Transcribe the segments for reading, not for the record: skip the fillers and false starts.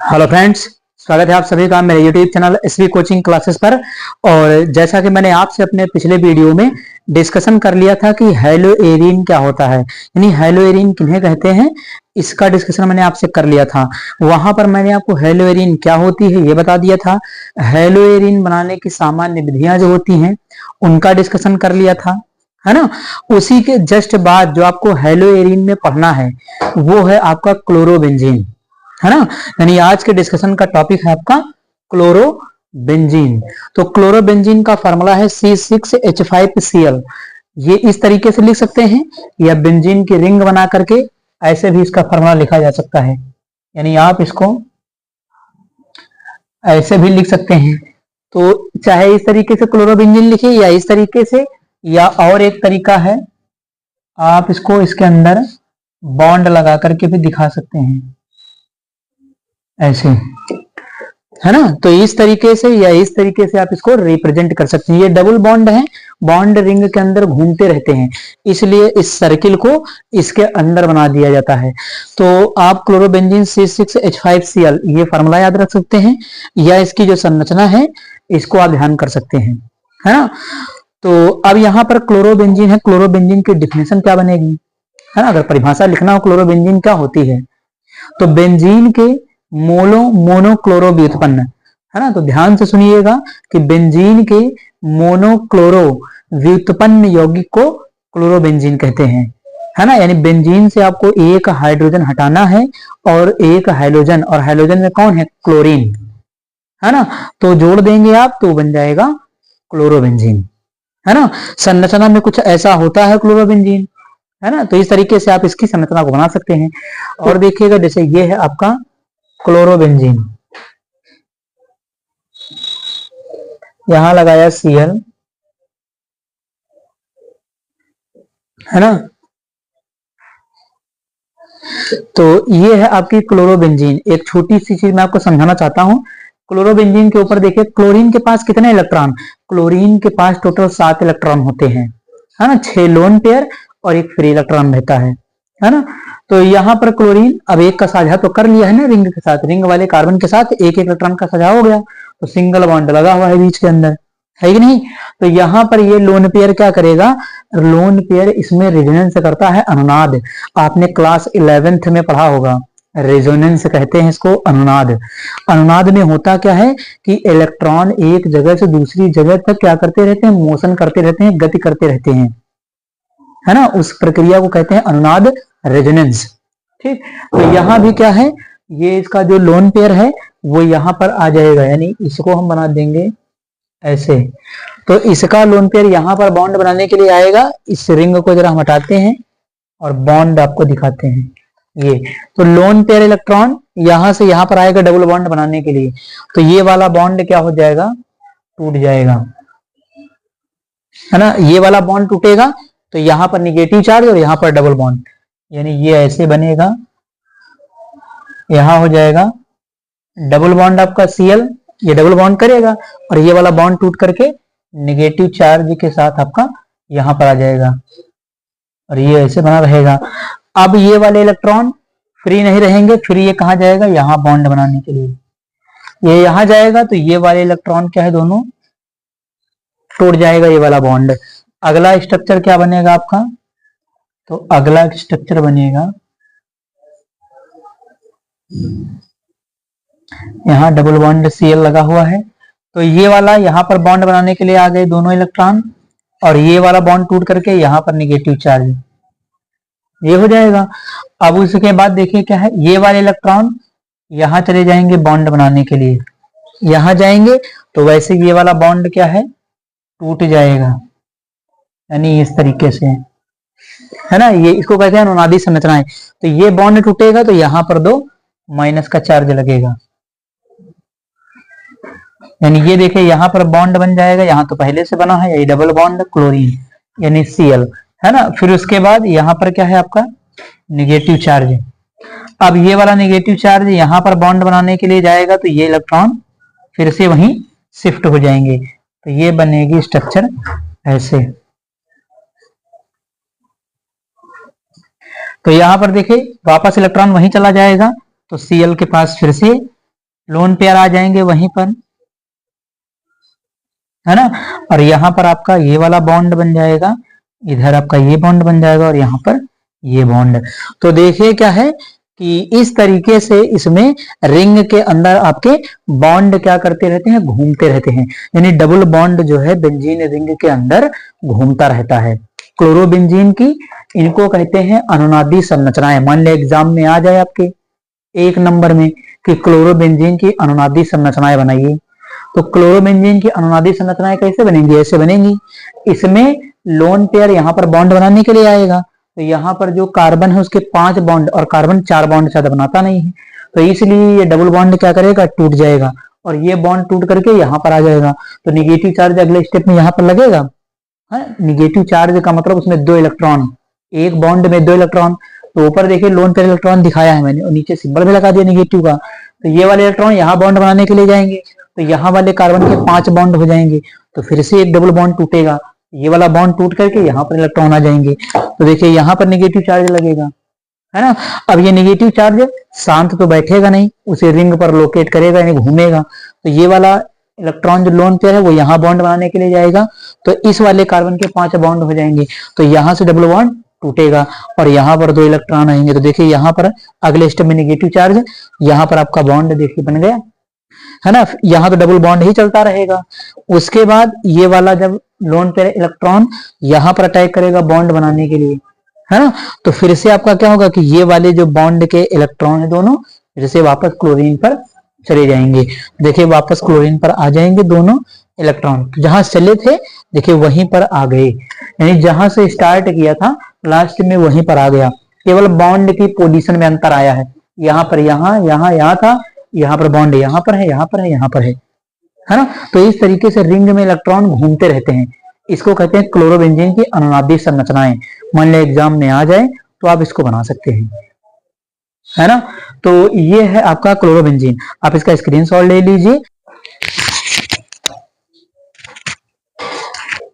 Hello friends, स्वागत है आप सभी का मेरे YouTube channel SV coaching classes पर। और जैसा कि मैंने आपसे अपने पिछले वीडियो में डिस्कशन कर लिया था कि हेलोएरिन क्या होता है, यानी हेलोएरिन किन्हें कहते हैं, इसका डिस्कशन मैंने आपसे कर लिया था। वहां पर मैंने आपको हेलोएरिन क्या होती है ये बता दिया था। हेलोएरिन बनाने की सामान्य विधियां जो होती हैं उनका डिस्कशन कर लिया था, है ना। उसी के जस्ट बाद जो आपको हेलोएरिन में पढ़ना है वो है आपका क्लोरोबेंजीन, है ना। यानी आज के डिस्कशन का टॉपिक है आपका क्लोरोबेंजीन। तो क्लोरोबेंजीन का फार्मूला है C6H5Cl। ये इस तरीके से लिख सकते हैं या बेंजीन की रिंग बना करके ऐसे भी इसका फार्मूला लिखा जा सकता है, यानी आप इसको ऐसे भी लिख सकते हैं। तो चाहे इस तरीके से क्लोरोबेंजीन लिखिए या इस तरीके से, या और एक तरीका है आप इसको इसके अंदर बॉन्ड लगा करके भी दिखा सकते हैं ऐसे, है ना। तो इस तरीके से या इस तरीके से आप इसको रिप्रेजेंट कर सकते हैं। ये डबल बॉन्ड है, बॉन्ड रिंग के अंदर घूमते रहते हैं, इसलिए इस सर्किल को इसके अंदर बना दिया जाता है। तो आप क्लोरोबेंजीन C6H5Cl ये फार्मूला याद रख सकते हैं, या इसकी जो संरचना है इसको आप ध्यान कर सकते हैं, है ना। तो अब यहाँ पर क्लोरोबेंजीन है, क्लोरोबेंजीन की डिफिनेशन क्या बनेगी, है ना। अगर परिभाषा लिखना हो क्लोरोबेंजीन क्या होती है, तो बेंजीन के मोनोक्लोरो व्युत्पन्न, है ना। तो ध्यान से सुनिएगा कि बेंजीन के मोनोक्लोरो व्युत्पन्न यौगिक को क्लोरोबेंजीन कहते हैं, है ना। यानी बेंजीन से आपको एक हाइड्रोजन हटाना है और एक हाइड्रोजन, और हाइड्रोजन में कौन है, क्लोरीन, है ना। तो जोड़ देंगे आप तो बन जाएगा क्लोरोबेंजीन, है ना। संरचना में कुछ ऐसा होता है क्लोरोबेंजीन, है ना। तो इस तरीके से आप इसकी संरचना को बना सकते हैं। और देखिएगा जैसे ये है आपका क्लोरोबेंजीन, यहां लगाया Cl, है ना। तो ये है आपकी क्लोरोबेंजीन। एक छोटी सी चीज मैं आपको समझाना चाहता हूं। क्लोरोबेंजीन के ऊपर देखिए क्लोरीन के पास कितने इलेक्ट्रॉन, क्लोरीन के पास टोटल 7 इलेक्ट्रॉन होते हैं, है ना। 6 लोन पेयर और एक फ्री इलेक्ट्रॉन रहता है ना। तो यहाँ पर क्लोरीन अब एक का साझा तो कर लिया है ना रिंग के साथ, रिंग वाले कार्बन के साथ एक इलेक्ट्रॉन का साझा हो गया, तो सिंगल बॉन्ड लगा हुआ है बीच के अंदर, है कि नहीं। तो यहाँ पर ये लोन पेयर क्या करेगा, लोन पेयर इसमें रेजोनेंस करता है, अनुनाद। आपने क्लास 11th में पढ़ा होगा, रेजोनेंस कहते हैं इसको, अनुनाद। अनुनाद में होता क्या है कि इलेक्ट्रॉन एक जगह से दूसरी जगह तक क्या करते रहते हैं, मोशन करते रहते हैं, गति करते रहते हैं, है ना। उस प्रक्रिया को कहते हैं अनुनाद, रेजोनेंस। ठीक, तो यहां भी क्या है, ये इसका जो लोन पेयर है वो यहां पर आ जाएगा, यानी इसको हम बना देंगे ऐसे। तो इसका लोन पेयर यहां पर बॉन्ड बनाने के लिए आएगा। इस रिंग को जरा हम हटाते हैं और बॉन्ड आपको दिखाते हैं ये। तो लोन पेयर इलेक्ट्रॉन यहां से यहां पर आएगा डबल बॉन्ड बनाने के लिए, तो ये वाला बॉन्ड क्या हो जाएगा, टूट जाएगा, है ना। ये वाला बॉन्ड टूटेगा तो यहां पर निगेटिव चार्ज और यहां पर डबल बॉन्ड, यानी ये ऐसे बनेगा, यहां हो जाएगा डबल बॉन्ड आपका Cl, ये डबल बॉन्ड करेगा और ये वाला बॉन्ड टूट करके निगेटिव चार्ज के साथ आपका यहां पर आ जाएगा और ये ऐसे बना रहेगा। अब ये वाले इलेक्ट्रॉन फ्री नहीं रहेंगे, फिर ये कहां जाएगा, यहां बॉन्ड बनाने के लिए ये यहां जाएगा, तो ये वाले इलेक्ट्रॉन क्या है, दोनों टूट जाएगा ये वाला बॉन्ड। अगला स्ट्रक्चर क्या बनेगा आपका, तो अगला स्ट्रक्चर बनेगा यहाँ डबल बॉन्ड Cl लगा हुआ है, तो ये वाला यहाँ पर बॉन्ड बनाने के लिए आ गए दोनों इलेक्ट्रॉन, और ये वाला बॉन्ड टूट करके यहाँ पर निगेटिव चार्ज ये हो जाएगा। अब उसके बाद देखिए क्या है, ये वाले इलेक्ट्रॉन यहाँ चले जाएंगे बॉन्ड बनाने के लिए, यहाँ जाएंगे तो वैसे ये वाला बॉन्ड क्या है, टूट जाएगा, यानी इस तरीके से, है ना। ये इसको कहते हैं अनुनादी संरचनाएं। तो ये बॉन्ड टूटेगा तो यहाँ पर 2 माइनस का चार्ज लगेगा, यानी ये देखिए यहाँ पर बॉन्ड बन जाएगा, यहाँ तो पहले से बना है, ये डबल बॉन्ड क्लोरीन यानी Cl, है ना। फिर उसके बाद यहाँ पर क्या है आपका निगेटिव चार्ज। अब ये वाला निगेटिव चार्ज यहाँ पर बॉन्ड बनाने के लिए जाएगा, तो ये इलेक्ट्रॉन फिर से वहीं शिफ्ट हो जाएंगे, तो ये बनेगी स्ट्रक्चर ऐसे। तो यहां पर देखिए वापस इलेक्ट्रॉन वहीं चला जाएगा, तो Cl के पास फिर से लोन पेयर आ जाएंगे वहीं पर, है ना। और यहाँ पर आपका ये वाला बॉन्ड बन जाएगा, इधर आपका ये बॉन्ड बन जाएगा और यहाँ पर ये बॉन्ड। तो देखिए क्या है कि इस तरीके से इसमें रिंग के अंदर आपके बॉन्ड क्या करते रहते हैं, घूमते रहते हैं। यानी डबल बॉन्ड जो है बेंजीन रिंग के अंदर घूमता रहता है। क्लोरोबेंजीन की इनको कहते हैं अनुनादी संरचनाएं। मान लिया एग्जाम में आ जाए आपके 1 नंबर में कि क्लोरोबेंजीन की अनुनादी संरचनाएं बनाइए, तो क्लोरोबेंजीन की अनुनादी संरचनाएं कैसे बनेंगी, ऐसे बनेंगी। इसमें लोन पेयर यहाँ पर बॉन्ड बनाने के लिए आएगा, तो यहाँ पर जो कार्बन है उसके 5 बॉन्ड, और कार्बन 4 बॉन्ड ज्यादा बनाता नहीं है, तो इसलिए ये डबल बॉन्ड क्या करेगा, टूट जाएगा, और ये बॉन्ड टूट करके यहाँ पर आ जाएगा। तो निगेटिव चार्ज अगले स्टेप में यहाँ पर लगेगा। निगेटिव चार्ज का मतलब उसमें 2 इलेक्ट्रॉन, एक बॉन्ड में 2 इलेक्ट्रॉन। तो ऊपर देखिए लोन पेयर इलेक्ट्रॉन दिखाया है मैंने, और नीचे सिंबल भी लगा दिया निगेटिव का। तो ये वाले इलेक्ट्रॉन यहाँ बॉन्ड बनाने के लिए जाएंगे, तो यहाँ वाले कार्बन के 5 बॉन्ड हो जाएंगे, तो फिर से एक डबल बॉन्ड टूटेगा, ये वाला बॉन्ड टूट करके यहाँ पर इलेक्ट्रॉन आ जाएंगे। तो देखिए यहाँ पर निगेटिव चार्ज लगेगा, है ना। अब ये निगेटिव चार्ज शांत तो बैठेगा नहीं, उसे रिंग पर लोकेट करेगा, यानी घूमेगा। तो ये वाला इलेक्ट्रॉन जो लोन पेयर है वो यहाँ बॉन्ड बनाने के लिए जाएगा, तो इस वाले कार्बन के 5 बॉन्ड हो जाएंगे, तो यहाँ से डबल बॉन्ड टूटेगा और यहाँ पर 2 इलेक्ट्रॉन आएंगे। तो देखिए यहाँ पर अगले स्टेप में निगेटिव चार्ज, यहाँ पर आपका बॉन्ड देखिए बन गया, है ना। यहाँ तो डबल बॉन्ड ही चलता रहेगा। उसके बाद ये वाला जब लोन पेयर इलेक्ट्रॉन यहाँ पर अटैक करेगा बॉन्ड बनाने के लिए, है ना, तो फिर से आपका क्या होगा कि ये वाले जो बॉन्ड के इलेक्ट्रॉन है दोनों फिर से वापस क्लोरीन पर चले जाएंगे। देखिए वापस क्लोरीन पर आ जाएंगे दोनों इलेक्ट्रॉन, तो जहां चले थे देखिए वहीं पर आ गए, यानी जहां से स्टार्ट किया था लास्ट में वहीं पर आ गया। केवल बॉन्ड की पोजीशन में अंतर आया है, यहाँ पर यहाँ था, यहाँ पर बॉन्ड यहाँ पर है, यहाँ पर है, यहाँ पर है ना। तो इस तरीके से रिंग में इलेक्ट्रॉन घूमते रहते हैं। इसको कहते हैं क्लोरोबेंजीन की अनुनादी संरचनाएं। मान लिया एग्जाम में आ जाए तो आप इसको बना सकते हैं, है ना। तो ये है आपका क्लोरोबेंजीन, आप इसका स्क्रीनशॉट ले लीजिए।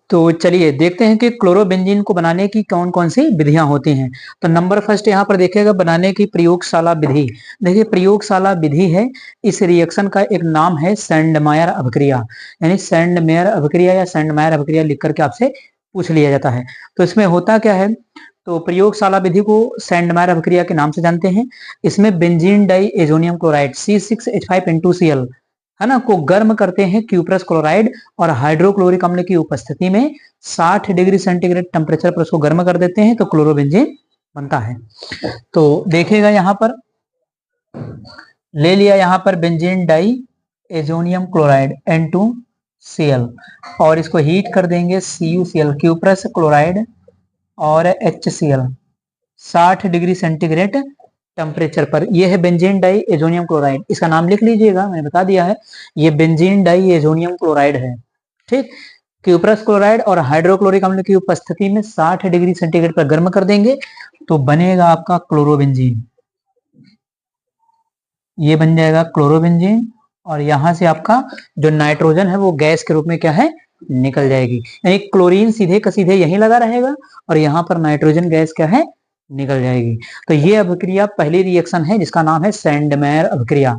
तो चलिए देखते हैं कि क्लोरोबेंजीन को बनाने की कौन कौन सी विधियां होती हैं। तो नंबर फर्स्ट यहाँ पर देखिएगा बनाने की प्रयोगशाला विधि। देखिए प्रयोगशाला विधि है, इस रिएक्शन का एक नाम है सैंडमायर अभिक्रिया, यानी सैंडमेयर अभिक्रिया या सैंडमायर अभिक्रिया लिख करके आपसे पूछ लिया जाता है। तो इसमें होता क्या है, तो प्रयोगशाला विधि को सैंडमायर अभिक्रिया के नाम से जानते हैं। इसमें benzene die azonium chloride C6H5N2Cl, है ना, को गर्म करते हैं क्यूप्रस क्लोराइड और हाइड्रोक्लोरिक अम्ल की उपस्थिति में 60 डिग्री सेंटीग्रेड टेम्परेचर पर उसको गर्म कर देते हैं, तो क्लोरोबेंजीन बनता है। तो देखिएगा यहाँ पर ले लिया, यहाँ पर benzene die azonium chloride N2Cl और इसको हीट कर देंगे CuCl क्यूप्रस क्लोराइड और HCl 60 डिग्री सेंटीग्रेड टेम्परेचर पर। यह है बेंजीन डाई एजोनियम क्लोराइड, इसका नाम लिख लीजिएगा, मैंने बता दिया है, ये बेंजीन डाई एजोनियम क्लोराइड है, ठीक। क्यूप्रस क्लोराइड और हाइड्रोक्लोरिक अम्ल की उपस्थिति में 60 डिग्री सेंटीग्रेड पर गर्म कर देंगे, तो बनेगा आपका क्लोरोबेंजीन। ये बन जाएगा क्लोरोबेंजीन, और यहां से आपका जो नाइट्रोजन है वो गैस के रूप में क्या है, निकल जाएगी। यानी क्लोरीन सीधे का सीधे यहीं लगा रहेगा और यहाँ पर नाइट्रोजन गैस क्या है, निकल जाएगी। तो ये अभिक्रिया पहली रिएक्शन है जिसका नाम है सैंडमेयर अभिक्रिया।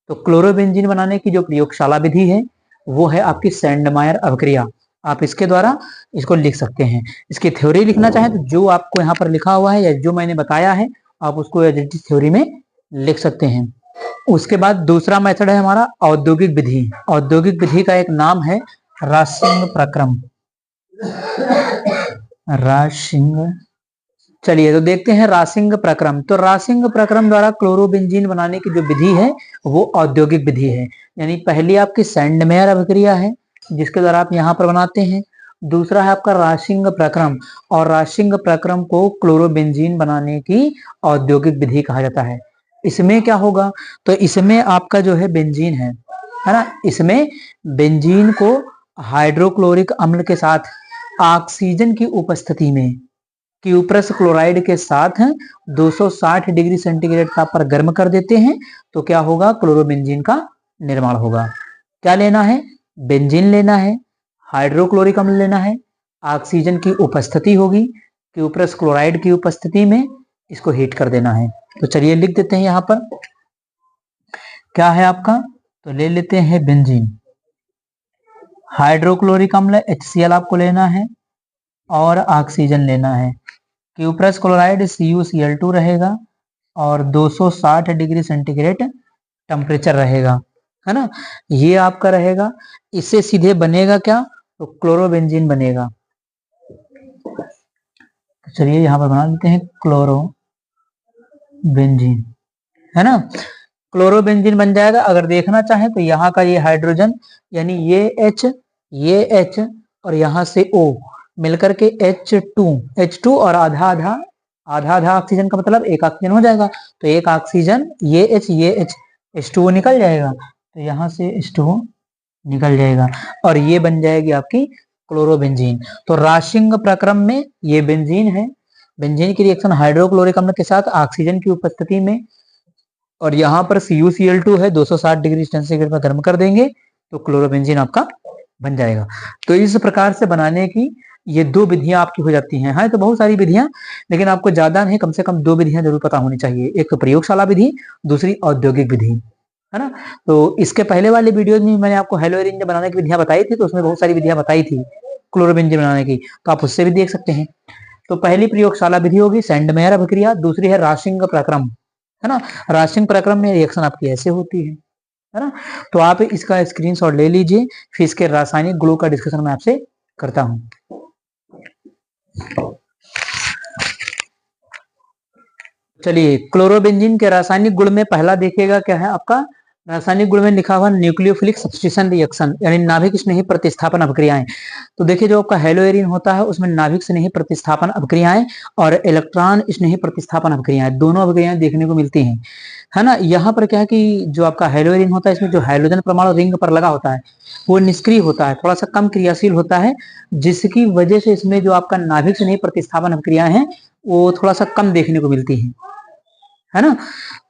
तो क्लोरोबेंजीन बनाने की जो प्रयोगशाला विधि है वो है आपकी सैंडमेयर अभिक्रिया। आप इसके द्वारा इसको लिख सकते हैं। इसकी थ्योरी लिखना चाहें तो जो आपको यहाँ पर लिखा हुआ है या जो मैंने बताया है आप उसको एज इट इज थ्योरी में लिख सकते हैं। उसके बाद दूसरा मेथड है हमारा औद्योगिक विधि। औद्योगिक विधि का एक नाम है राशिंग प्रक्रम। राशिंग, चलिए तो देखते हैं राशिंग प्रक्रम। तो राशिंग प्रक्रम द्वारा क्लोरोबेंजीन बनाने की जो विधि है वो औद्योगिक विधि है। यानी पहली आपकी सैंडमेयर अभिक्रिया है जिसके द्वारा आप यहाँ पर बनाते हैं। दूसरा है आपका राशिंग प्रक्रम, और राशिंग प्रक्रम को क्लोरोबेंजीन बनाने की औद्योगिक विधि कहा जाता है। इसमें क्या होगा, तो इसमें आपका जो है बेंजीन है ना, इसमें बेंजीन को हाइड्रोक्लोरिक अम्ल के साथ ऑक्सीजन की उपस्थिति में क्यूप्रस क्लोराइड के साथ 260 डिग्री सेंटीग्रेड ताप पर गर्म कर देते हैं, तो क्या होगा, क्लोरोबेंजीन का निर्माण होगा। क्या लेना है, बेंजीन लेना है, हाइड्रोक्लोरिक अम्ल लेना है, ऑक्सीजन की उपस्थिति होगी, क्यूप्रस क्लोराइड की उपस्थिति में इसको हीट कर देना है। तो चलिए लिख देते हैं यहाँ पर क्या है आपका, तो ले लेते हैं बेंजीन। हाइड्रोक्लोरिक अम्ल HCl आपको लेना है और ऑक्सीजन लेना है। क्यूप्रस क्लोराइड CuCl2 रहेगा और 260 डिग्री सेंटीग्रेड टेम्परेचर रहेगा, है ना। ये आपका रहेगा। इससे सीधे बनेगा क्या, तो क्लोरोबेंजीन बनेगा। तो चलिए यहाँ पर बना लेते हैं क्लोरोबेंजीन, है ना। क्लोरोबेंजीन बन जाएगा। अगर देखना चाहें तो यहाँ का ये हाइड्रोजन यानी ये H और यहाँ से O मिलकर के H2 और आधा आधा ऑक्सीजन का मतलब एक ऑक्सीजन हो जाएगा। तो एक ऑक्सीजन ये H H2O निकल जाएगा। तो यहाँ से H2O निकल जाएगा और ये बन जाएगी आपकी क्लोरोबेंजीन। तो राशिंग प्रक्रम में ये बेंजीन है। बेंजीन की रिएक्शन हाइड्रोक्लोरिक अम्ल के साथ ऑक्सीजन की उपस्थिति में, और यहाँ पर CuCl2 है, 260 डिग्री सेंटीग्रेड में गर्म कर देंगे तो क्लोरोबेंजीन आपका बन जाएगा। तो इस प्रकार से बनाने की ये दो विधियां आपकी हो जाती हैं। हाँ, तो बहुत सारी विधियां, लेकिन आपको ज्यादा नहीं, कम से कम दो विधियां जरूर पता होनी चाहिए। एक तो प्रयोगशाला विधि, दूसरी औद्योगिक विधि, है ना। तो इसके पहले वाले वीडियो में मैंने आपको हेलोएरिन बनाने की विधियां बताई थी, तो उसमें बहुत सारी विधियां बताई थी क्लोरोबेंजीन बनाने की, तो आप उससे भी देख सकते हैं। तो पहली प्रयोगशाला विधि होगी सैंडमेयर अभिक्रिया, दूसरी है राशिंग प्रक्रम, है ना। राशिंग प्रक्रम में रिएक्शन आपकी ऐसे होती है ना। तो आप इसका स्क्रीनशॉट ले लीजिए, फिर इसके रासायनिक गुणों का डिस्कशन मैं आपसे करता हूं। चलिए, क्लोरोबेंजीन के रासायनिक गुण में पहला देखिएगा क्या है आपका, रासायनिक गुण में लिखा हुआ न्यूक्लियोफिलिक सब्स्टिट्यूशन रिएक्शन यानी नाभिक स्नेही प्रतिस्थापन अभिक्रियाएं। तो देखिए, जो आपका हेलोएरिन होता है उसमें नाभिक स्नेही प्रतिस्थापन अभिक्रियाएं और इलेक्ट्रॉन स्नेही प्रतिस्थापन अभिक्रियाएं, दोनों अभिक्रियाएं देखने को मिलती हैं, है ना। यहाँ पर क्या है कि जो आपका हेलोएरिन होता है इसमें जो हाइड्रोजन परमाणु रिंग पर लगा होता है वो निष्क्रिय होता है, थोड़ा सा कम क्रियाशील होता है, जिसकी वजह से इसमें जो आपका नाभिक स्नेही प्रतिस्थापन अभिक्रियाएं हैं वो थोड़ा सा कम देखने को मिलती है ना।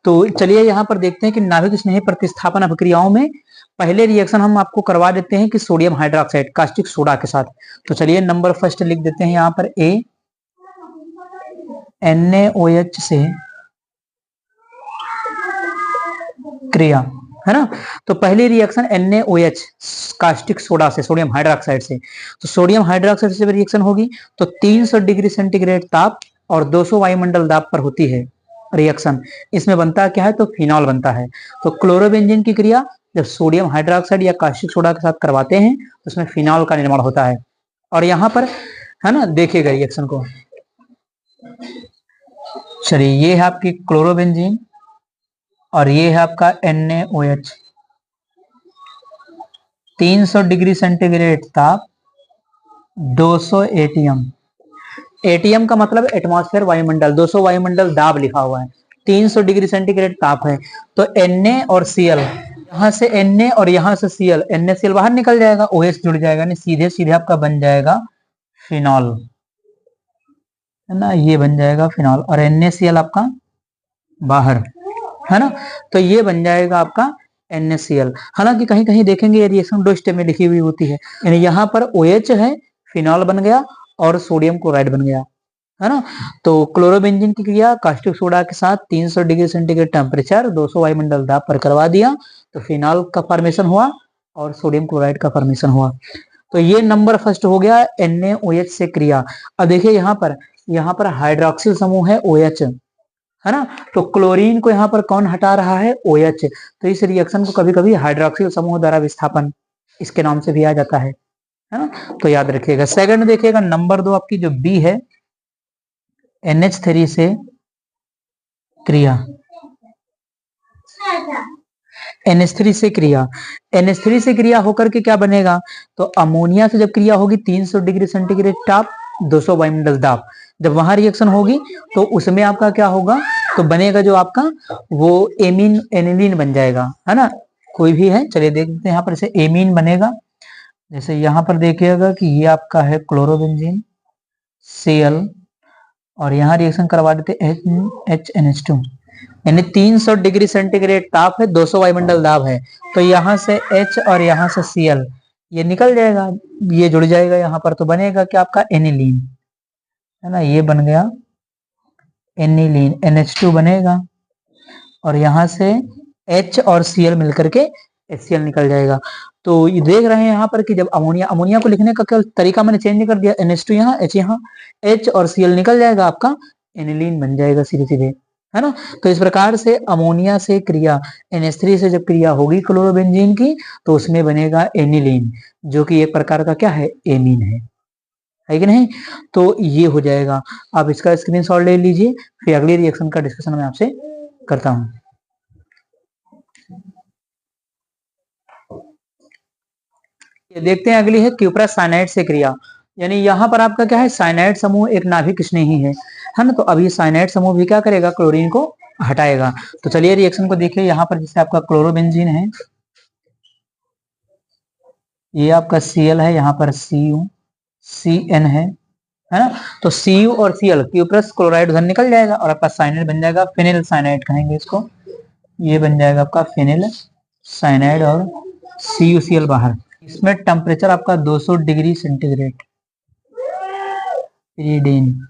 तो चलिए यहाँ पर देखते हैं कि नाभिक स्नेही प्रतिस्थापन अभिक्रियाओं में पहले रिएक्शन हम आपको करवा देते हैं कि सोडियम हाइड्रोक्साइड कास्टिक सोडा के साथ। तो चलिए नंबर फर्स्ट लिख देते हैं यहाँ पर NaOH से क्रिया, है ना। तो पहली रिएक्शन NaOH कास्टिक सोडा से, सोडियम हाइड्रोक्साइड से। तो सोडियम हाइड्रोक्साइड से रिएक्शन होगी तो 300 डिग्री सेंटीग्रेड ताप और 200 वायुमंडल दाब पर होती है रिएक्शन। इसमें बनता क्या है, तो फिनॉल बनता है। तो क्लोरोबेंजीन की क्रिया जब सोडियम हाइड्रोक्साइड या कास्टिक सोडा के साथ करवाते हैं तो उसमें फिनॉल का निर्माण होता है। और यहाँ पर, है ना, देखिएगा रिएक्शन को। चलिए, ये है आपकी क्लोरोबेंजीन और ये है आपका NaOH। 300 डिग्री सेंटीग्रेड ताप, 200 ATM। एटीएम का मतलब एटमॉस्फेयर वायुमंडल, 200 वायुमंडल दाब लिखा हुआ है, 300 डिग्री सेंटीग्रेड ताप है। तो Na और Cl, यहाँ से Na और यहाँ से Cl, NaCl बाहर निकल जाएगा, OH जुड़ जाएगा, नहीं सीधे सीधे आपका बन जाएगा फिनॉल, है ना। ये बन जाएगा फिनॉल और NaCl आपका बाहर, है ना। तो ये बन जाएगा आपका NaCl। हालांकि कहीं कहीं देखेंगे ये रिएक्शन दो स्टेप में लिखी हुई होती है, यानी यहाँ पर OH है, फिनॉल बन गया और सोडियम क्लोराइड बन गया, है ना। तो क्लोरोबेंजीन की क्रिया कास्टिक सोडा के साथ 300 डिग्री सेंटीग्रेड टेम्परेचर, 200 वायुमंडल दाब पर करवा दिया तो फिनॉल का फॉर्मेशन हुआ और सोडियम क्लोराइड का फॉर्मेशन हुआ। तो ये नंबर फर्स्ट हो गया NaOH से क्रिया। अब देखिए यहाँ पर हाइड्रोक्सिल समूह है OH, है ना। तो क्लोरीन को यहाँ पर कौन हटा रहा है, OH। तो इस रिएक्शन को कभी कभी हाइड्रोक्सिल समूह द्वारा विस्थापन इसके नाम से भी आ जाता है ना। तो याद रखिएगा। सेकंड देखिएगा, नंबर 2 आपकी जो B है, NH3 से क्रिया, NH3 से क्रिया, NH3 से क्रिया होकर के क्या बनेगा, तो अमोनिया से जब क्रिया होगी 300 डिग्री सेंटीग्रेड ताप, 200 वायुमंडल दाब, जब वहां रिएक्शन होगी तो उसमें आपका क्या होगा, तो बनेगा जो आपका वो एमीन एनिलीन बन जाएगा, है ना। कोई भी है, चलिए देखते हैं यहाँ पर से एमीन बनेगा। जैसे यहाँ पर देखिएगा कि ये आपका है क्लोरोबेंजीन Cl और यहाँ रिएक्शन करवा देते HNH2, यानी 300 डिग्री सेंटीग्रेड ताप है, 200 वायुमंडल दाब है। तो यहाँ से H और यहाँ से Cl ये निकल जाएगा, ये जुड़ जाएगा यहाँ पर, तो बनेगा क्या आपका एनिलीन, है ना। ये बन गया एनिलीन, NH2 बनेगा और यहाँ से H और Cl मिलकर के HCl निकल जाएगा। तो ये देख रहे हैं यहाँ पर कि जब अमोनिया को लिखने का केवल तरीका मैंने चेंज कर दिया, NH2 यहाँ, H यहाँ, H और Cl निकल जाएगा, आपका एनिलीन बन जाएगा सीधे सीधे, है ना। तो इस प्रकार से अमोनिया से क्रिया, NH3 से जब क्रिया होगी क्लोरोबेंजीन की, तो उसमें बनेगा एनिलीन, जो कि एक प्रकार का क्या है, एमीन है कि नहीं। तो ये हो जाएगा, आप इसका स्क्रीनशॉट ले लीजिए, फिर अगले रिएक्शन का डिस्कशन मैं आपसे करता हूं। ये देखते हैं अगली है क्यूप्रस साइनाइड से क्रिया, यानी यहाँ पर आपका क्या है, साइनाइड समूह एक नाभिक स्नेही है ना। तो अभी साइनाइड समूह भी क्या करेगा, क्लोरीन को हटाएगा। तो चलिए रिएक्शन को देखिए, यहाँ पर जैसे आपका क्लोरोबेंजीन है, ये आपका Cl है, यहाँ पर CuCN है ना। तो Cu और Cl क्यूप्रस क्लोराइड उधर निकल जाएगा और आपका साइनाइड बन जाएगा, फिनिल साइनाइड कहेंगे इसको, ये बन जाएगा आपका फिनिल साइनाइड और CuCl बाहर। इसमें टेम्परेचर आपका 200 डिग्री सेंटीग्रेड पिरीडीन,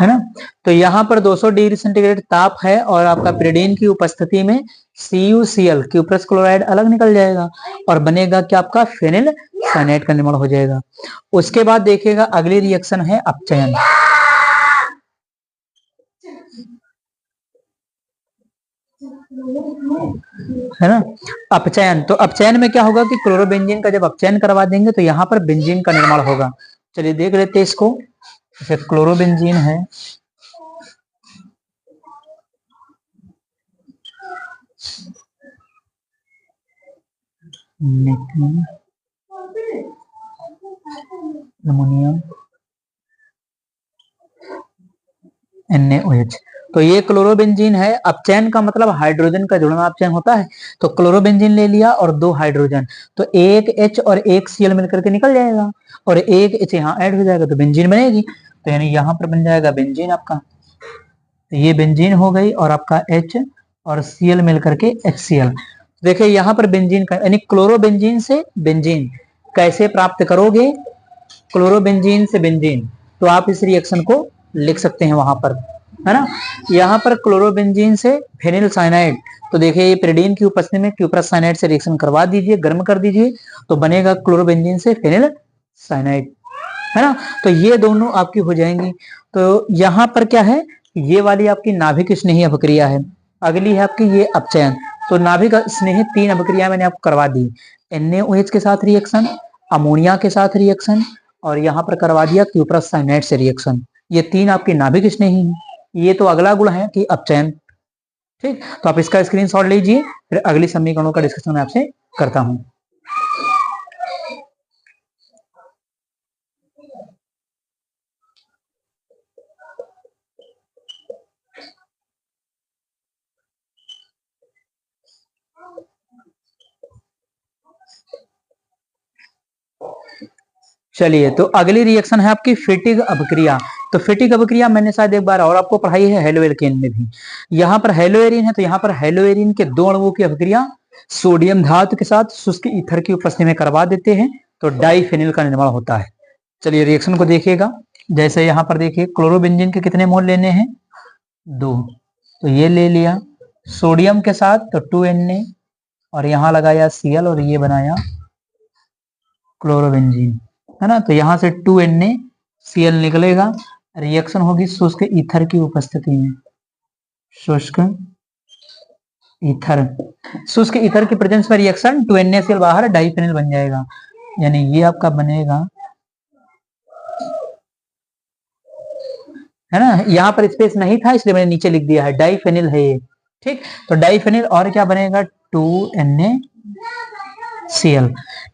है ना। तो यहाँ पर 200 डिग्री सेंटीग्रेड ताप है और आपका पिरीडीन की उपस्थिति में CuCl क्यूप्रस क्लोराइड अलग निकल जाएगा और बनेगा क्या, आपका फिनिल साइनाइड का निर्माण हो जाएगा। उसके बाद देखिएगा अगली रिएक्शन है अपचयन, है ना। अपचयन, तो अपचयन में क्या होगा कि क्लोरोबेंजीन का जब अपचयन करवा देंगे तो यहाँ पर बेंजीन का निर्माण होगा। चलिए देख लेते हैं इसको, जैसे क्लोरोबेंजीन है, अमोनियम NaOH, तो ये क्लोरोबेंजीन है। अपचयन का मतलब हाइड्रोजन का जुड़ना अपचयन होता है। तो क्लोरोबेंजीन ले लिया और 2 हाइड्रोजन, तो एक H और एक Cl मिलकर के निकल जाएगा और एक H यहाँ ऐड हो जाएगा तो बेंजीन बनेगी। तो यानी यहाँ पर बन जाएगा बेंजीन आपका, तो ये बेंजीन हो गई और आपका H और Cl मिलकर के HCl। देखिए यहाँ पर बेंजीन का, यानी क्लोरोबेंजीन से बेंजीन कैसे प्राप्त करोगे, क्लोरोबेंजीन से बेंजीन, तो आप इस रिएक्शन को लिख सकते हैं वहां पर, है ना। यहाँ पर क्लोरोबेंजीन से फेनिल साइनाइड, तो देखिए ये पिरीडीन की उपस्थिति में क्यूप्रस साइनाइड से रिएक्शन करवा दीजिए, गर्म कर दीजिए, तो बनेगा क्लोरोबेंजीन से फेनिल साइनाइड, है ना। तो ये दोनों आपकी हो जाएंगी। तो यहाँ पर क्या है, ये वाली आपकी नाभिक स्नेही अभिक्रिया है। अगली है आपकी ये अपचयन, तो नाभिक स्नेही 3 अभिक्रिया मैंने आपको करवा दी, NaOH के साथ रिएक्शन, अमोनिया के साथ रिएक्शन, और यहाँ पर करवा दिया क्यूप्रस साइनाइड से रिएक्शन। ये 3 आपकी नाभिक स्नेही है। ये तो अगला गुण है कि अपचयन, ठीक। तो आप इसका स्क्रीनशॉट लीजिए, फिर अगली समीकरणों का डिस्कशन मैं आपसे करता हूं। चलिए, तो अगली रिएक्शन है आपकी फिटिग अभिक्रिया। तो फिटिग अभिक्रिया मैंने शायद एक बार और आपको पढ़ाई है हेलोएल्केन में भी। यहाँ पर हेलोएरिन है, तो यहाँ पर हेलोएरिन के 2 अणुओं की अभिक्रिया सोडियम धातु के साथ शुष्क ईथर की उपस्थिति में करवा देते हैं, तो डाइफेनिल का निर्माण होता है। चलिए रिएक्शन को देखिएगा, जैसे यहाँ पर देखिए क्लोरोबेंजीन के कितने मोल लेने हैं, 2, तो ये ले लिया सोडियम के साथ तो 2Na, और यहाँ लगाया Cl और ये बनाया क्लोरोबेंजीन, है ना। तो यहाँ से 2NaCl निकलेगा, रिएक्शन होगी शुष्क ईथर की उपस्थिति में, शुष्क ईथर, शुष्क ईथर की प्रेजेंस में रिएक्शन 2NaCl बाहर डाइफेनिल बन जाएगा, यानी ये आपका बनेगा, है ना। यहाँ पर स्पेस नहीं था इसलिए मैंने नीचे लिख दिया है, डाइफेनिल है ये, ठीक। तो डाइफेनिल और क्या बनेगा, 2NaCl,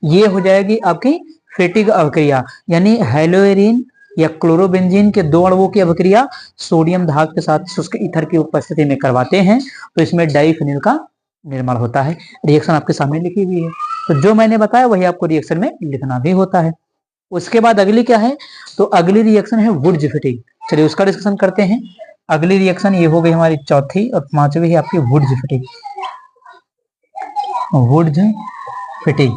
ये हो जाएगी आपकी फिटिग अभिक्रिया, यानी हेलोएरिन या क्लोरोबेंजीन के 2 अणुओं की अभिक्रिया सोडियम धातु के साथ शुष्क ईथर की उपस्थिति में करवाते हैं, तो इसमें डाइफेनिल का निर्माण होता है। रिएक्शन आपके सामने लिखी हुई है, तो जो मैंने बताया वही आपको रिएक्शन में लिखना भी होता है। उसके बाद अगली क्या है, तो अगली रिएक्शन है वुड्स फिटिग। चलिए उसका डिस्कशन करते हैं। अगली रिएक्शन ये हो गई हमारी चौथी, और 5वीं है आपकी वुड्स फिटिग। वुड्स फिटिग,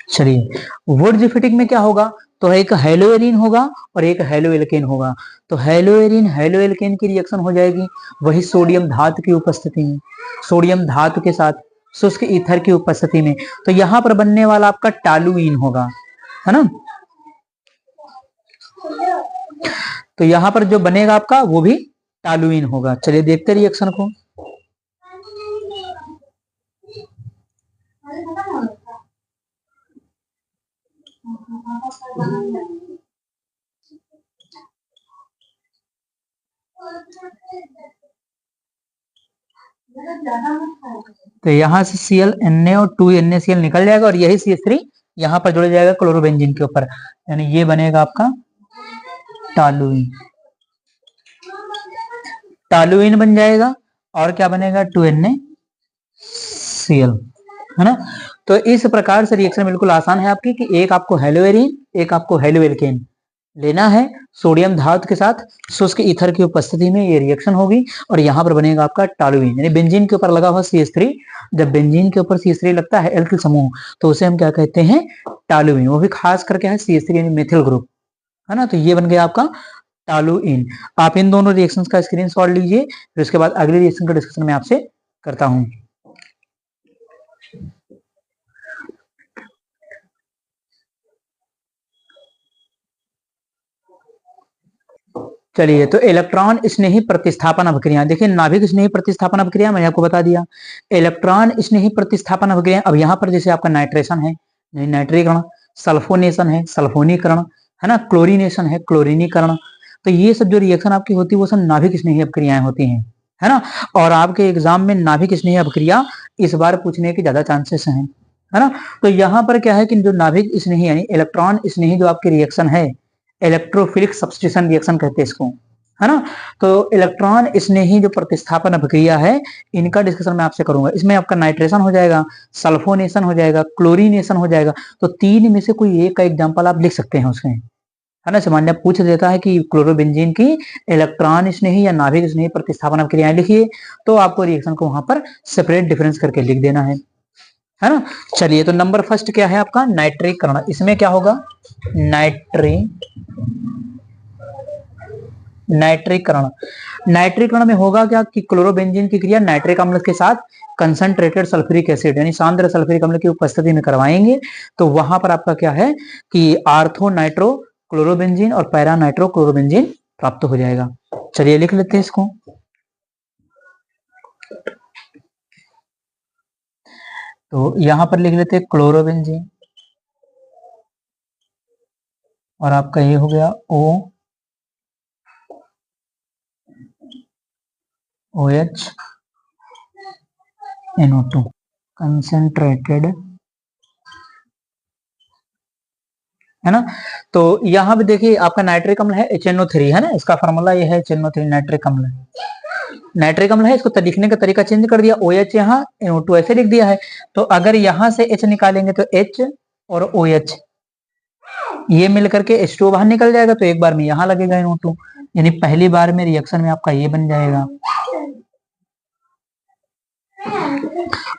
चलिए वुड्स फिटिग में क्या होगा, तो एक हेलोएरिन होगा और एक हेलोएल्केन होगा। तो हेलोएरिन हेलोएल्केन की रिएक्शन हो जाएगी वही सोडियम धातु की उपस्थिति में, सोडियम धातु के साथ शुष्क ईथर की उपस्थिति में। तो यहां पर बनने वाला आपका टॉलुइन होगा, है ना। तो यहां पर जो बनेगा आपका वो भी टॉलुइन होगा। चलिए देखते हैं रिएक्शन को। तो यहां से Cl और 2 NaCl निकल जाएगा और यही CH3 यहां पर जुड़ जाएगा क्लोरोबेंजीन के ऊपर, यानी ये बनेगा आपका टॉलुइन। टॉलुइन बन जाएगा और क्या बनेगा 2 NaCl, है ना। तो इस प्रकार से रिएक्शन बिल्कुल आसान है आपकी कि एक आपको हेलोएरिन एक आपको हेलोएल्केन लेना है सोडियम धातु के साथ शुष्क ईथर की उपस्थिति में, ये रिएक्शन होगी और यहां पर बनेगा आपका टॉलुइन। यानी बेंजीन के ऊपर लगा हुआ CH3, जब बेंजीन के ऊपर CH3 लगता है एल्किल समूह तो उसे हम क्या कहते हैं टॉलुइन, वो भी खास करके है CH3 यानी मेथिल ग्रुप, है ना। तो ये बन गया आपका टॉलुइन। आप इन दोनों रिएक्शंस का स्क्रीनशॉट लीजिए, फिर उसके बाद अगले रिएक्शन का डिस्कशन मैं आपसे करता हूं। चलिए, तो इलेक्ट्रॉन स्नेही प्रतिस्थापन अभिक्रिया, देखिए नाभिक स्नेही प्रतिस्थापन अभिक्रिया मैंने आपको बता दिया। इलेक्ट्रॉन स्नेही प्रतिस्थापन अभिक्रिया, अब यहाँ पर जैसे आपका नाइट्रेशन है नाइट्रीकरण, सल्फोनेशन है सल्फोनीकरण, है ना, क्लोरीनेशन है क्लोरीनीकरण, तो ये सब जो रिएक्शन आपकी होती है वो सब नाभिक स्नेही अभिक्रियाएं होती हैं, है ना। और आपके एग्जाम में नाभिक स्नेही अभिक्रिया इस बार पूछने के ज्यादा चांसेस हैं, है ना। तो यहाँ पर क्या है कि जो नाभिक स्नेही यानी इलेक्ट्रॉन स्नेही जो आपकी रिएक्शन है, इलेक्ट्रोफिलिक सब्स्टिट्यूशन रिएक्शन कहते हैं इसको, है ना। तो इलेक्ट्रॉन स्नेही जो प्रतिस्थापन अभिक्रिया है इनका डिस्कशन मैं आपसे करूंगा। इसमें आपका नाइट्रेशन हो जाएगा, सल्फोनेशन हो जाएगा, क्लोरीनेशन हो जाएगा। तो तीन में से कोई एक का एग्जांपल आप लिख सकते हैं उसमें, है ना। सामान्य पूछ देता है कि क्लोरोबेंजीन की इलेक्ट्रॉन स्नेही या नाभिक स्नेही प्रतिस्थापन अभिक्रियाएं लिखिए, तो आपको रिएक्शन को वहां पर सेपरेट डिफरेंस करके लिख देना है ना। चलिए, तो नंबर फर्स्ट क्या है आपका नाइट्रीकरण। इसमें क्या होगा नाइट्रीकरण। नाइट्रीकरण में होगा क्या कि क्लोरोबेंजीन की क्रिया नाइट्रिक अम्ल के साथ कंसंट्रेटेड सल्फ्यूरिक एसिड यानी सांद्र सल्फ्यूरिक अम्ल की उपस्थिति में करवाएंगे। तो वहां पर आपका क्या है कि आर्थो नाइट्रो क्लोरोबेंजीन और पैरा नाइट्रो क्लोरोबेंजीन प्राप्त हो जाएगा। चलिए लिख लेते हैं इसको। तो यहां पर लिख लेते हैं क्लोरोबेंजीन और आपका ये हो गया OH NO2 कंसेंट्रेटेड, है ना। तो यहां पे देखिए आपका नाइट्रिक अम्ल है HNO3, है ना, इसका फार्मूला ये है HNO3 नाइट्रिक अम्ल। नाइट्रिक अम्ल है, इसको लिखने का तरीका चेंज कर दिया, OH यहाँ NO2 ऐसे लिख दिया है। तो अगर यहां से H निकालेंगे तो H और OH ये मिलकर के H2 बाहर निकल जाएगा, तो एक बार में यहां लगेगा NO2, यानी पहली बार में रिएक्शन में आपका ये बन जाएगा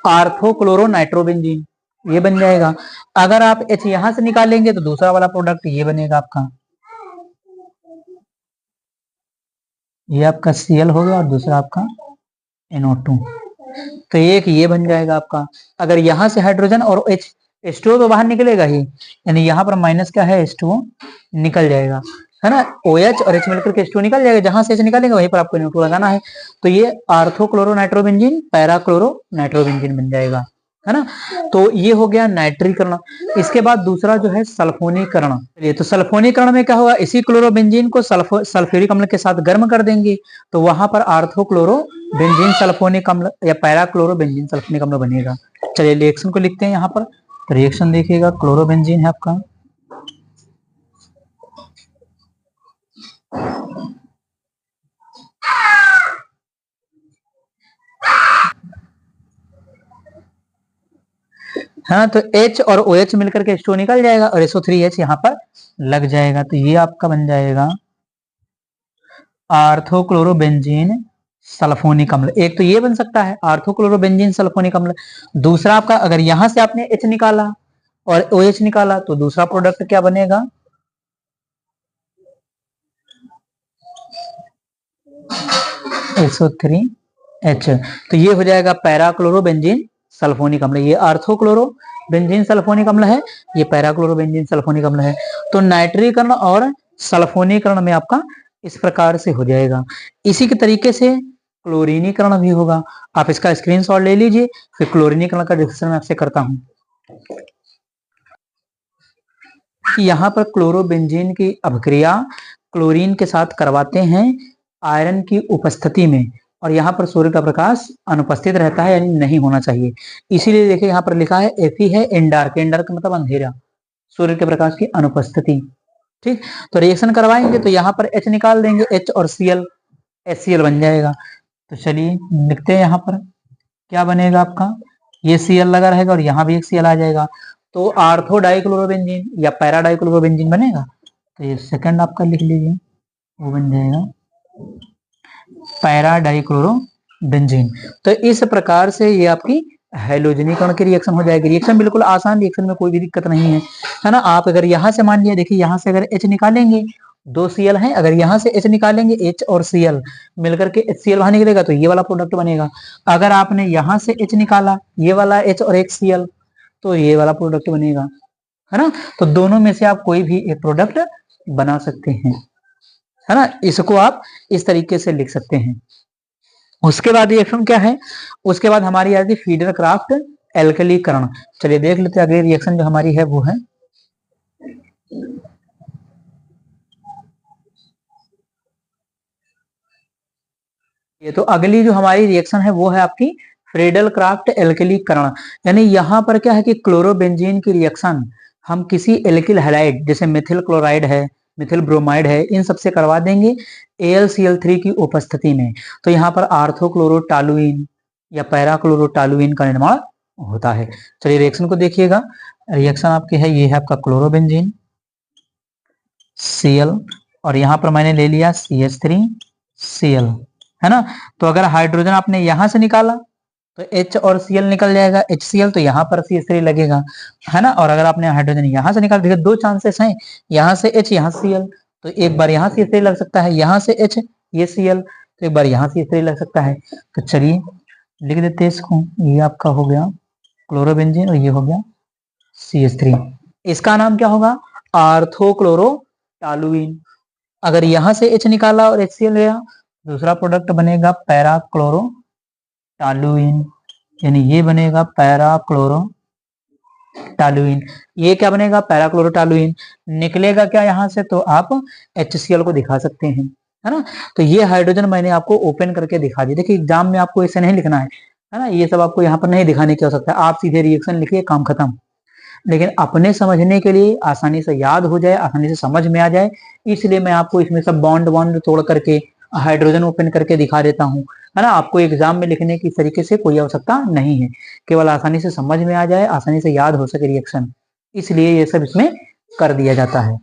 आर्थोक्लोरो नाइट्रोबेंजीन, ये बन जाएगा। अगर आप H यहां से निकालेंगे तो दूसरा वाला प्रोडक्ट ये बनेगा आपका, ये आपका Cl हो गया और दूसरा आपका NO2, तो एक ये बन जाएगा आपका। अगर यहां से हाइड्रोजन और H2O तो बाहर निकलेगा ही, यानी यहाँ पर माइनस क्या है H2O निकल जाएगा, है ना। OH और H मिलकर के H2O निकल जाएगा, जहां से H निकालेंगे वहीं पर आपको NO2 लगाना है। तो ये आर्थोक्लोरो नाइट्रोबेंजीन पैरा क्लोरो नाइट्रोबेंजीन बन जाएगा, है ना। तो ये हो गया नाइट्रीकरण। इसके बाद दूसरा जो है सल्फोनीकरण। चलिए, तो सल्फोनीकरण में क्या होगा, इसी क्लोरोबेंजीन को सल्फ्यूरिक अम्ल के साथ गर्म कर देंगे, तो वहां पर आर्थोक्लोरो बेंजीन सल्फोनिक अम्ल या पैरा क्लोरो बेंजीन सल्फोनिक अम्ल बनेगा। चलिए रिएक्शन को लिखते हैं यहाँ पर। रिएक्शन देखिएगा, क्लोरोबेंजीन है आपका, हाँ, तो H और OH मिलकर के H2O निकल जाएगा और SO3H यहाँ पर लग जाएगा, तो ये आपका बन जाएगा आर्थोक्लोरोबेंजीन सल्फोनिक अम्ल। एक तो ये बन सकता है आर्थोक्लोरोबेंजीन सल्फोनिक अम्ल। दूसरा आपका अगर यहां से आपने H निकाला और OH निकाला तो दूसरा प्रोडक्ट क्या बनेगा SO3H। तो ये हो जाएगा पैराक्लोरोबेंजीन सल्फोनिक अम्ल। ये ऑर्थोक्लोरोबेंजीन सल्फोनिक अम्ल है, ये पैराक्लोरोबेंजीन सल्फोनिक अम्ल है। तो नाइट्रीकरण और सल्फोनीकरण में आपका इस प्रकार से हो जाएगा। इसी के तरीके से क्लोरीनीकरण भी होगा। आप इसका स्क्रीनशॉट ले लीजिए, फिर क्लोरीनीकरण का डिस्कशन मैं आपसे करता हूं। यहाँ पर क्लोरोबेंजीन की अभिक्रिया क्लोरीन के साथ करवाते हैं आयरन की उपस्थिति में, और यहाँ पर सूर्य का प्रकाश अनुपस्थित रहता है, यानी नहीं होना चाहिए। इसीलिए देखिए यहाँ पर लिखा है Fe है इन डार्क। इन डार्क मतलब अंधेरा, सूर्य के प्रकाश की अनुपस्थिति। ठीक, तो रिएक्शन करवाएंगे तो यहाँ पर H निकाल देंगे, H और Cl, HCl बन जाएगा। तो चलिए लिखते हैं, यहाँ पर क्या बनेगा आपका, ये Cl लगा रहेगा और यहाँ भी एक Cl आ जाएगा, तो आर्थो डाइक्लोरोबेंजीन या पैरा डाइक्लोरोबेंजीन बनेगा। तो ये सेकंड आपका लिख लीजिए, वो बन जाएगा पैरा डाइक्लोरोबेंजीन। तो इस प्रकार से ये आपकी हैलोजनीकरण की रिएक्शन हो जाएगी। रिएक्शन बिल्कुल आसान, रिएक्शन में कोई भी दिक्कत नहीं है ना। आप अगर यहाँ से मान लिया, देखिए यहाँ से अगर H निकालेंगे, 2 Cl है, अगर यहाँ से H निकालेंगे, H और Cl मिलकर के HCl बाहर निकलेगा, तो ये वाला प्रोडक्ट बनेगा। अगर आपने यहाँ से H निकाला, ये वाला H और एक Cl, तो ये वाला प्रोडक्ट बनेगा, है ना। तो दोनों में से आप कोई भी एक प्रोडक्ट बना सकते हैं, है ना। इसको आप इस तरीके से लिख सकते हैं। उसके बाद रिएक्शन क्या है, उसके बाद हमारी आती है फीडर क्राफ्ट एल्कलीकरण। चलिए देख लेते हैं अगली रिएक्शन जो हमारी है वो है, ये तो अगली जो हमारी रिएक्शन है वो है आपकी फ्रीडल क्राफ्ट एल्कलीकरण। यानी यहाँ पर क्या है कि क्लोरोबेंजीन की रिएक्शन हम किसी एल्किल हैलाइड जैसे मिथिल क्लोराइड है, मिथिल ब्रोमाइड है, इन सबसे करवा देंगे AlCl3 की उपस्थिति में। तो यहाँ पर आर्थोक्लोरोटालुइन या पैराक्लोरोटालुइन का निर्माण होता है। चलिए रिएक्शन को देखिएगा। रिएक्शन आपके है, ये है आपका क्लोरोबेंजीन Cl, और यहाँ पर मैंने ले लिया CH3Cl, है ना। तो अगर हाइड्रोजन आपने यहां से निकाला तो H और Cl निकल जाएगा, HCl, तो यहाँ पर CH3 लगेगा, है ना। और अगर आपने हाइड्रोजन यहां से निकाल, देखिए 2 चांसेस हैं, यहाँ से H, यहाँ Cl, तो एक बार यहाँ CH3 लग सकता है, यहाँ से H, ये Cl, तो एक बार यहाँ CH3 लग सकता है। तो चलिए लिख देते हैं इसको, ये आपका हो गया क्लोरोबेंजीन और ये हो गया CH3। इसका नाम क्या होगा, आर्थोक्लोरोटालुइन। अगर यहाँ से H निकाला और HCl गया, दूसरा प्रोडक्ट बनेगा पैराक्लोरोटालुइन, यानी ये बनेगा पैराक्लोरोटालुइन। ये क्या बनेगा, पैराक्लोरोटालुइन। निकलेगा क्या यहाँ से, तो आप HCl को दिखा सकते हैं, है ना। तो ये हाइड्रोजन मैंने आपको ओपन करके दिखा दी। देखिए एग्जाम में आपको ऐसे नहीं लिखना है ना, ये सब आपको यहाँ पर नहीं दिखाने की आवश्यकता है, आप सीधे रिएक्शन लिखिए, काम खत्म। लेकिन अपने समझने के लिए, आसानी से याद हो जाए, आसानी से समझ में आ जाए, इसलिए मैं आपको इसमें सब बॉन्ड बॉन्ड तोड़ करके हाइड्रोजन ओपन करके दिखा देता हूँ, है ना। आपको एग्जाम में लिखने की तरीके से कोई आवश्यकता नहीं है, केवल आसानी से समझ में आ जाए, आसानी से याद हो सके रिएक्शन, इसलिए ये सब इसमें कर दिया जाता है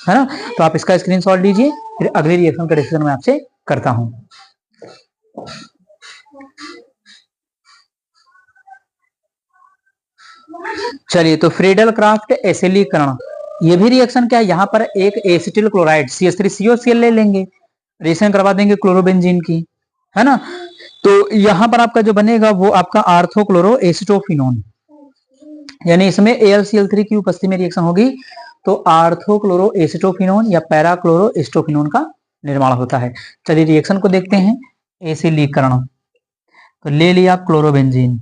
ना। तो आप इसका स्क्रीनशॉट लीजिए, फिर अगली रिएक्शन का डिस्कशन मैं आपसे करता हूँ। चलिए, तो फ्रीडल क्राफ्ट एसिलीकरण, ये भी रिएक्शन क्या है, यहाँ पर एक एसिटिल क्लोराइड CH3COCl ले लेंगे, रिएक्शन करवा देंगे क्लोरोबेंजीन की, है ना। तो यहाँ पर आपका जो बनेगा वो आपका आर्थोक्लोरो एसिटोफिनोन, यानी इसमें AlCl3 की उपस्थिति में रिएक्शन होगी, तो आर्थोक्लोरो एसिटोफिनोन या पैराक्लोरो एसिटोफिनोन का निर्माण होता है। चलिए रिएक्शन को देखते हैं, एसिलीकरण। तो ले लिया क्लोरोबेंजीन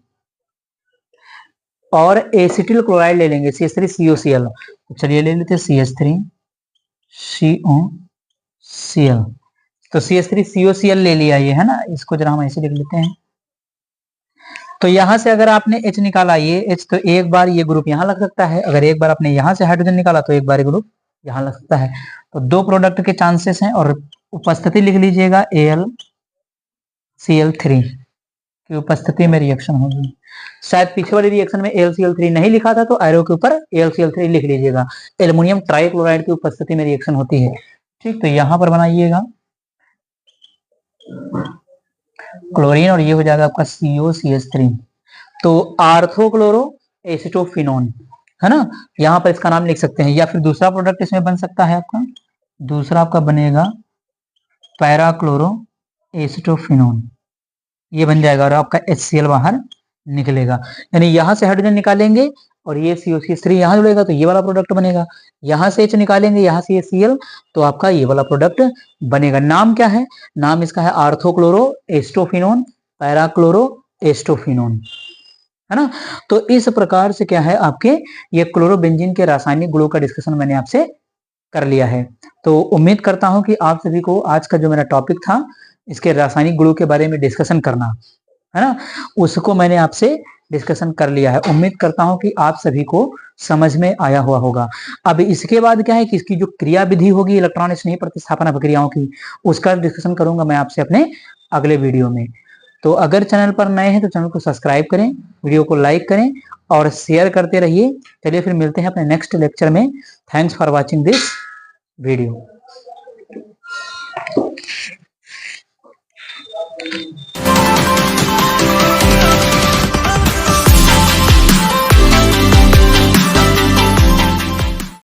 और एसिटिल क्लोराइड ले लेंगे CH3COCl। तो चलिए ले लेते हैं CH3COCl। तो CH3COCl ले लिया ये, है ना। इसको जरा हम ऐसे लिख लेते हैं। तो यहां से अगर आपने H निकाला, ये H, तो एक बार ये ग्रुप यहाँ लग सकता है, अगर एक बार आपने यहां से हाइड्रोजन निकाला तो एक बार ये ग्रुप यहाँ लग सकता है। तो 2 प्रोडक्ट के चांसेस हैं, और उपस्थिति लिख लीजिएगा AlCl3 की उपस्थिति में रिएक्शन होगी। शायद पीछे वाली रिएक्शन में AlCl3 नहीं लिखा था, तो एरो के ऊपर AlCl3 लिख लीजिएगा। एल्युमिनियम ट्राइक्लोराइड की उपस्थिति में रिएक्शन होती है, ठीक। तो यहां पर बनाइएगा क्लोरीन और ये हो जाएगा आपका COCH3। तो आर्थोक्लोरो एसिटोफिनोन, है ना, यहां पर इसका नाम लिख सकते हैं। या फिर दूसरा प्रोडक्ट इसमें बन सकता है आपका, दूसरा आपका बनेगा पैराक्लोरो एसिटोफिनोन, ये बन जाएगा और आपका HCl बाहर निकलेगा। यानी यहां से हाइड्रोजन निकालेंगे और ये COCH3 यहां जुड़ेगा तो ये वाला प्रोडक्ट बनेगा, यहां से H निकालेंगे, यहां से Cl तो आपका ये वाला प्रोडक्ट बनेगा। नाम क्या है? नाम इसका है आर्थोक्लोरो एस्टोफिनोन, पैराक्लोरो एस्टोफिनोन, है ना। तो इस प्रकार से क्या है आपके ये क्लोरोबेंजीन के रासायनिक गुणों का डिस्कशन मैंने आपसे कर लिया है। तो उम्मीद करता हूं कि आप सभी को आज का जो मेरा टॉपिक था इसके रासायनिक गुणों के बारे में डिस्कशन करना, है ना, उसको मैंने आपसे डिस्कशन कर लिया है। उम्मीद करता हूं कि आप सभी को समझ में आया हुआ होगा। अब इसके बाद क्या है कि इसकी जो क्रिया विधि होगी इलेक्ट्रॉन स्नेह प्रतिस्थापन अभिक्रियाओं की, उसका डिस्कशन करूंगा मैं आपसे अपने अगले वीडियो में। तो अगर चैनल पर नए हैं तो चैनल को सब्सक्राइब करें, वीडियो को लाइक करें और शेयर करते रहिए। चलिए फिर मिलते हैं अपने नेक्स्ट लेक्चर में। Thanks for watching this video.